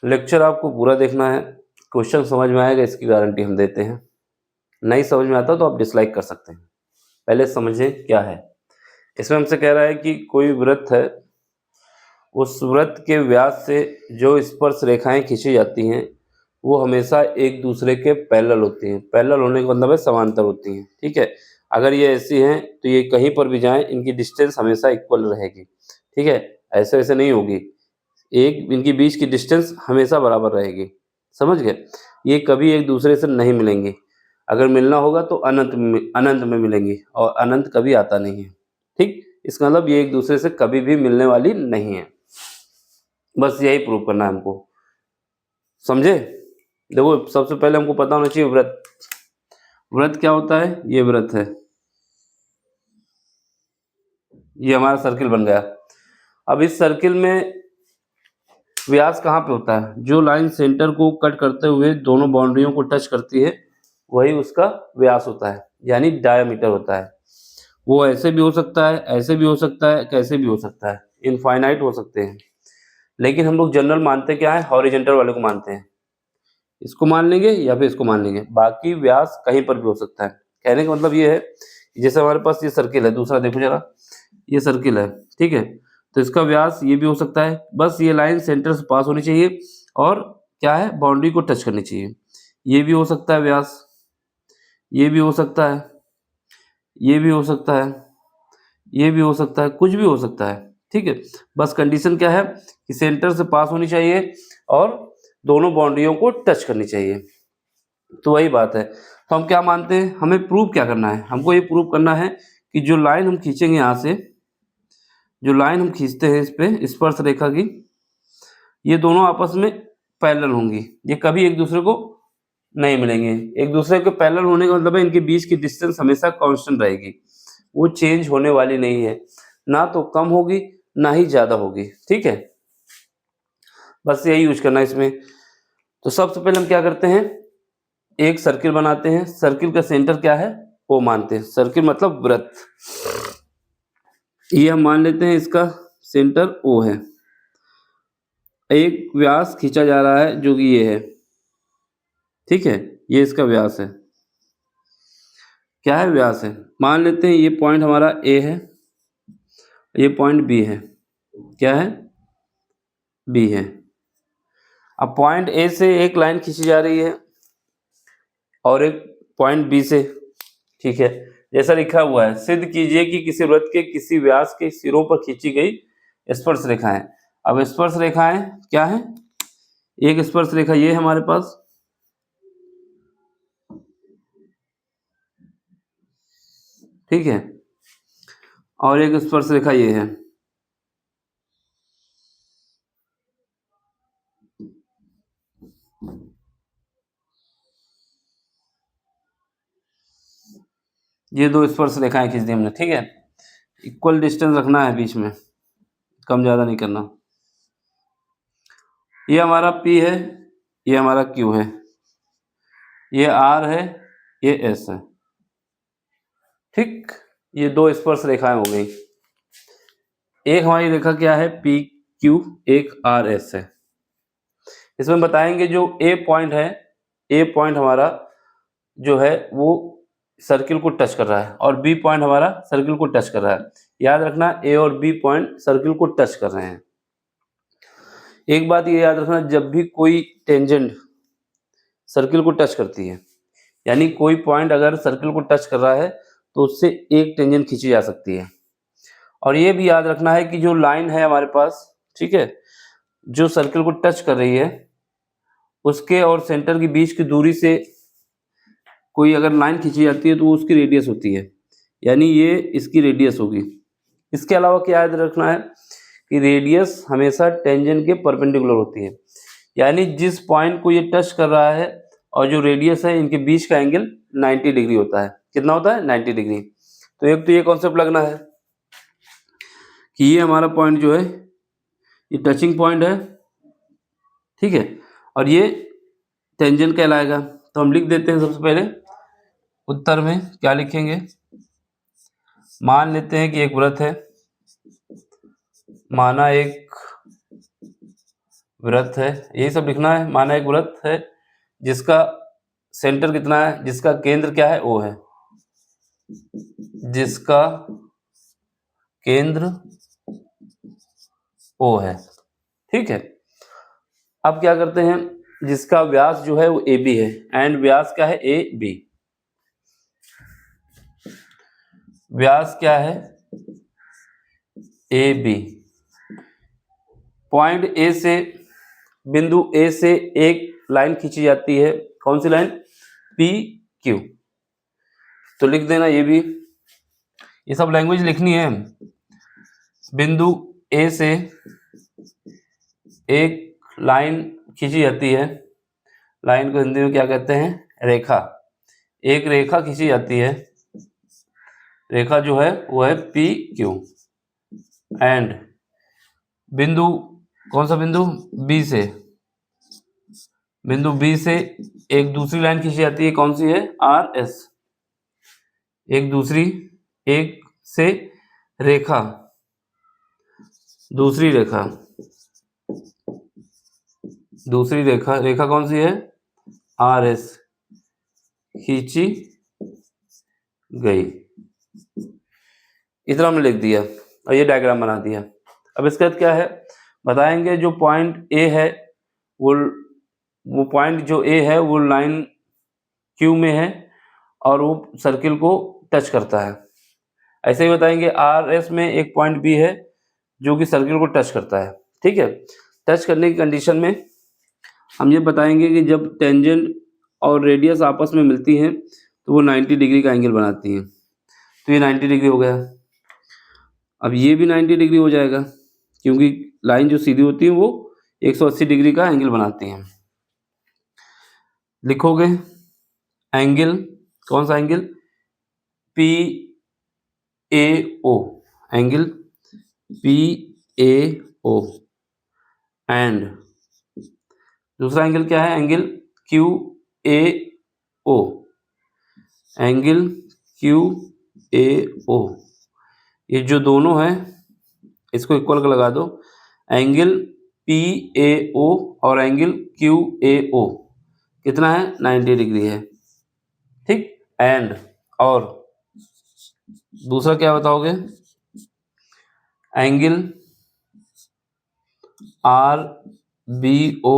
Lecture आपको पूरा देखना है, क्वेश्चन समझ में आएगा इसकी गारंटी हम देते हैं। नहीं समझ में आता तो आप डिसलाइक कर सकते हैं। पहले समझें क्या है। इसमें हमसे कह रहा है कि कोई वृत्त है, उस वृत्त के व्यास से जो स्पर्श रेखाएं खींची जाती हैं वो हमेशा एक दूसरे के पैरेलल होती हैं। पैरेलल होने का मतलब है समांतर होती हैं, ठीक है। अगर ये ऐसी हैं तो ये कहीं पर भी जाएं, इनकी डिस्टेंस हमेशा इक्वल रहेगी, ठीक है। ऐसे वैसे नहीं होगी, एक इनके बीच की डिस्टेंस हमेशा बराबर रहेगी, समझ गए। ये कभी एक दूसरे से नहीं मिलेंगी। अगर मिलना होगा तो अनंत में मिलेंगी, और अनंत कभी आता नहीं है, ठीक। इसका मतलब ये एक दूसरे से कभी भी मिलने वाली नहीं है। बस यही प्रूव करना है हमको, समझे। देखो सबसे पहले हमको पता होना चाहिए वृत्त। वृत्त क्या होता है, ये वृत्त है, ये हमारा सर्किल बन गया। अब इस सर्किल में व्यास कहाँ पे होता है, जो लाइन सेंटर को कट करते हुए दोनों बाउंड्रियों को टच करती है वही उसका व्यास होता है, यानी डायमीटर होता है। वो ऐसे भी हो सकता है, ऐसे भी हो सकता है, कैसे भी हो सकता है, इनफाइनाइट हो सकते हैं। लेकिन हम लोग जनरल मानते क्या है, हॉरिजॉन्टल वाले को मानते हैं। इसको मान लेंगे या फिर इसको मान लेंगे, बाकी व्यास कहीं पर भी हो सकता है। कहने का मतलब ये है कि जैसे हमारे पास ये सर्किल है, दूसरा देखो जरा, ये सर्किल है, ठीक है। तो इसका व्यास ये भी हो सकता है। बस ये लाइन सेंटर से पास होनी चाहिए और क्या है, बाउंड्री को टच करनी चाहिए। ये भी हो सकता है व्यास, ये भी हो सकता है, ये भी हो सकता है, ये भी हो सकता है, कुछ भी हो सकता है, ठीक है। बस कंडीशन क्या है कि सेंटर से पास होनी चाहिए और दोनों बाउंड्रियों को टच करनी चाहिए। तो वही बात है। तो हम क्या मानते हैं, हमें प्रूव क्या करना है, हमको ये प्रूव करना है कि जो लाइन हम खींचेंगे यहाँ से, जो लाइन हम खींचते हैं इस पे स्पर्श रेखा की, ये दोनों आपस में पैरेलल होंगी। ये कभी एक दूसरे को नहीं मिलेंगे। एक दूसरे के पैरेलल होने का मतलब है इनके बीच की डिस्टेंस हमेशा कांस्टेंट रहेगी, वो चेंज होने वाली नहीं है, ना तो कम होगी ना ही ज़्यादा होगी, ठीक है। बस यही यूज करना है इसमें। तो सबसे पहले हम क्या करते हैं, एक सर्किल बनाते हैं। सर्किल का सेंटर क्या है वो मानते हैं। सर्किल मतलब वृत्त, ये हम मान लेते हैं इसका सेंटर ओ है। एक व्यास खींचा जा रहा है जो कि ये है, ठीक है। ये इसका व्यास है, क्या है, व्यास है। मान लेते हैं ये पॉइंट हमारा ए है, ये पॉइंट बी है, क्या है, बी है। अब पॉइंट ए से एक लाइन खींची जा रही है और एक पॉइंट बी से, ठीक है। जैसा लिखा हुआ है, सिद्ध कीजिए कि किसी वृत्त के किसी व्यास के सिरों पर खींची गई स्पर्श रेखाएं। अब स्पर्श रेखाएं क्या है, एक स्पर्श रेखा ये है हमारे पास, ठीक है, और एक स्पर्श रेखा ये है। ये दो स्पर्श रेखाएं खींच दी हमने, ठीक है। इक्वल डिस्टेंस रखना है बीच में, कम ज़्यादा नहीं करना। ये हमारा P है, ये हमारा Q है, ये R है, ये S है, ठीक। ये दो स्पर्श रेखाएं हो गई। एक हमारी रेखा क्या है, PQ, एक RS है। इसमें बताएंगे जो A पॉइंट है, A पॉइंट हमारा जो है वो सर्किल को टच कर रहा है और B पॉइंट हमारा सर्किल को टच कर रहा है। याद रखना A और B पॉइंट सर्किल को टच कर रहे हैं। एक बात ये याद रखना, जब भी कोई टेंजेंट सर्किल को टच करती है, यानी कोई पॉइंट अगर सर्किल को टच कर रहा है तो उससे एक टेंजेंट खींची जा सकती है। और ये भी याद रखना है कि जो लाइन है हमारे पास, ठीक है, जो सर्किल को टच कर रही है उसके और सेंटर के बीच की दूरी से कोई अगर लाइन खींची जाती है तो उसकी रेडियस होती है, यानी ये इसकी रेडियस होगी। इसके अलावा क्या याद रखना है कि रेडियस हमेशा टेंजेंट के परपेंडिकुलर होती है, यानी जिस पॉइंट को ये टच कर रहा है और जो रेडियस है इनके बीच का एंगल 90 डिग्री होता है। कितना होता है, 90 डिग्री। तो एक तो ये कॉन्सेप्ट लगना है कि ये हमारा पॉइंट जो है ये टचिंग पॉइंट है, ठीक है, और ये टेंजेंट कहलाएगा। तो हम लिख देते हैं सबसे पहले उत्तर में क्या लिखेंगे, मान लेते हैं कि एक वृत्त है, माना एक वृत्त है, यही सब लिखना है। माना एक वृत्त है जिसका सेंटर कितना है, जिसका केंद्र क्या है, ओ है, जिसका केंद्र ओ है। ठीक है, अब क्या करते हैं, जिसका व्यास जो है वो ए बी है, एंड व्यास क्या है, ए बी। व्यास क्या है, ए बी। पॉइंट ए से, बिंदु ए से एक लाइन खींची जाती है, कौन सी लाइन, पी क्यू। तो लिख देना ये भी, ये सब लैंग्वेज लिखनी है। बिंदु ए से एक लाइन खींची जाती है, लाइन को हिंदी में क्या कहते हैं, रेखा। एक रेखा खींची जाती है, रेखा जो है वो है पी क्यू। एंड बिंदु, कौन सा बिंदु, बी से, बिंदु बी से एक दूसरी लाइन खींची जाती है, कौन सी है, आर एस। एक दूसरी, एक से रेखा, दूसरी रेखा, दूसरी रेखा, रेखा कौन सी है, आर एस, खींची गई। इतना हमने लिख दिया और ये डायग्राम बना दिया। अब इसके बाद क्या है, बताएंगे जो पॉइंट ए है वो पॉइंट जो ए है वो लाइन क्यू में है और वो सर्किल को टच करता है। ऐसे ही बताएंगे आर एस में एक पॉइंट बी है जो कि सर्किल को टच करता है। ठीक है, टच करने की कंडीशन में हम ये बताएंगे कि जब टेंजेंट और रेडियस आपस में मिलती हैं तो वो 90 डिग्री का एंगल बनाती हैं। तो ये 90 डिग्री हो गया। अब ये भी 90 डिग्री हो जाएगा क्योंकि लाइन जो सीधी होती है वो 180 डिग्री का एंगल बनाती हैं। लिखोगे एंगल, कौन सा angle, P A O, angle P A O. And दूसरा एंगल क्या है, angle Q A O, angle Q A O. ये जो दोनों हैं इसको इक्वल का लगा दो, एंगल पी ए ओ और एंगल क्यू ए ओ कितना है, 90 डिग्री है। ठीक, एंड और दूसरा क्या बताओगे, angle R B O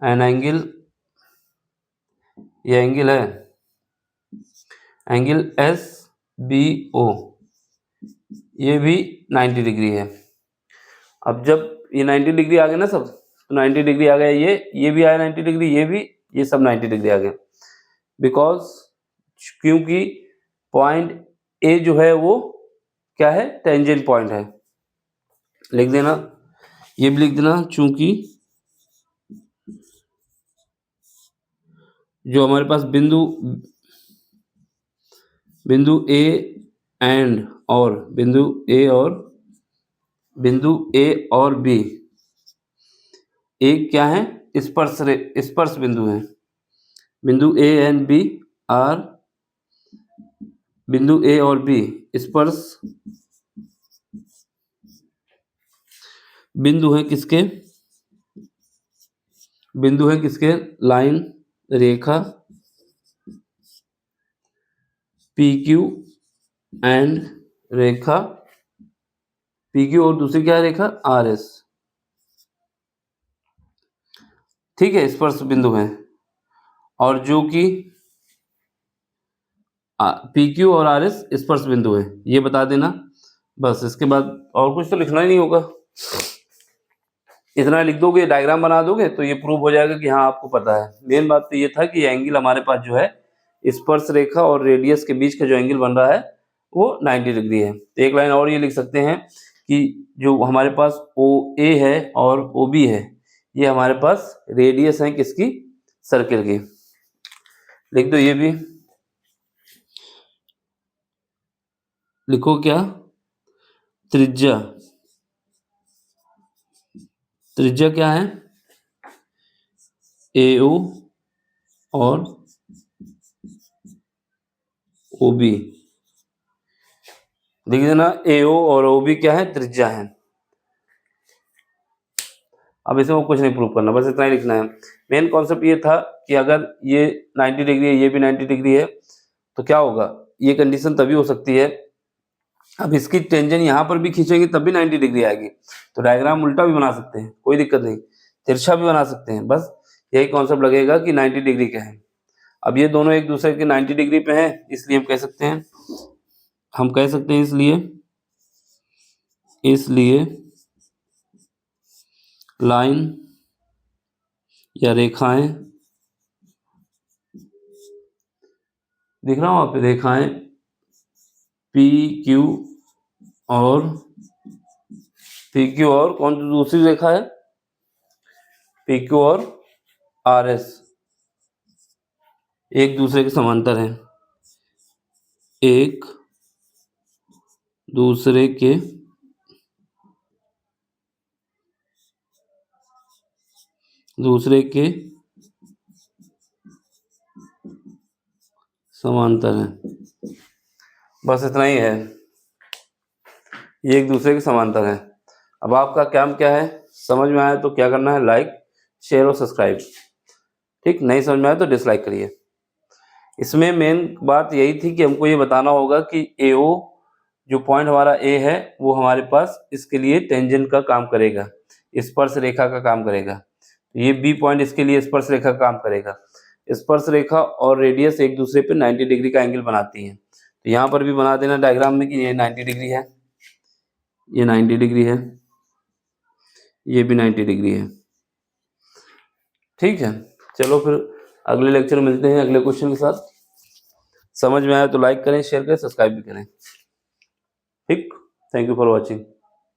and angle, ये एंगल है एंगल एस बी ओ, ये भी 90 डिग्री है। अब जब ये 90 डिग्री आ गया ना सब, तो 90 डिग्री आ गया, ये भी आया 90 डिग्री, ये सब 90 डिग्री आ गया। बिकॉज, क्योंकि पॉइंट ए जो है वो क्या है, टेंजेंट पॉइंट है। लिख देना, ये भी लिख देना, चूंकि जो हमारे पास बिंदु ए एंड और बिंदु ए और बी एक क्या है, स्पर्श बिंदु है। बिंदु ए एंड बी आर, बिंदु ए और बी स्पर्श बिंदु है किसके, बिंदु है किसके, line, Rekha P Q and Rekha P Q और दूसरी क्या है, रेखा आर एस। ठीक है, स्पर्श बिंदु है और जो कि पी क्यू और आर एस स्पर्श बिंदु है, ये बता देना बस। इसके बाद और कुछ तो लिखना ही नहीं होगा, इतना लिख दोगे, डायग्राम बना दोगे तो ये प्रूव हो जाएगा कि हाँ आपको पता है। मेन बात तो ये था कि एंगल हमारे पास जो है स्पर्श रेखा और रेडियस के बीच का जो एंगल बन रहा है वो 90 डिग्री है। तो एक लाइन और ये लिख सकते हैं कि जो हमारे पास ओ ए है और ओ बी है, ये हमारे पास रेडियस है किसकी, सर्किल की। लिख दो ये भी, लिखो क्या, त्रिज्या, त्रिज्या क्या है, ए ओ और ओ बी। लिख देना ए ओ और ओ बी क्या है, त्रिज्या है। अब इसमें कुछ नहीं प्रूव करना, बस इतना ही लिखना है। मेन कॉन्सेप्ट ये था कि अगर ये 90 डिग्री है, ये भी 90 डिग्री है, तो क्या होगा, ये कंडीशन तभी हो सकती है। अब इसकी टेंजेंट यहाँ पर भी खींचेंगे तब भी 90 डिग्री आएगी, तो डायग्राम उल्टा भी बना सकते हैं, कोई दिक्कत नहीं, तिरछा भी बना सकते हैं, बस यही कॉन्सेप्ट लगेगा कि 90 डिग्री का है। अब ये दोनों एक दूसरे के 90 डिग्री पे हैं, इसलिए हम कह सकते हैं इसलिए लाइन या रेखाएं, दिख रहा हूँ वहाँ पे, रेखाएं पी क्यू और कौन सी दूसरी रेखा है, पी क्यू और आर एस एक दूसरे के समांतर हैं, एक दूसरे के समांतर हैं, बस इतना ही है, ये एक दूसरे के समांतर हैं। अब आपका काम क्या है, समझ में आया तो क्या करना है, लाइक शेयर और सब्सक्राइब, ठीक, नहीं समझ में आया तो डिसलाइक करिए। इसमें मेन बात यही थी कि हमको ये बताना होगा कि AO जो पॉइंट हमारा A है वो हमारे पास इसके लिए टेंजेंट का काम करेगा, स्पर्श रेखा का काम करेगा, ये B पॉइंट इसके लिए स्पर्श रेखा का काम करेगा। स्पर्श रेखा और रेडियस एक दूसरे पे 90 डिग्री का एंगल बनाती हैं, तो यहाँ पर भी बना देना डायग्राम में कि ये 90 डिग्री है, ये 90 डिग्री है, ये भी 90 डिग्री है, ठीक है। चलो फिर अगले लेक्चर में मिलते हैं अगले क्वेश्चन के साथ। समझ में आया तो लाइक करें, शेयर करें, सब्सक्राइब भी करें, ठीक। Thank you for watching.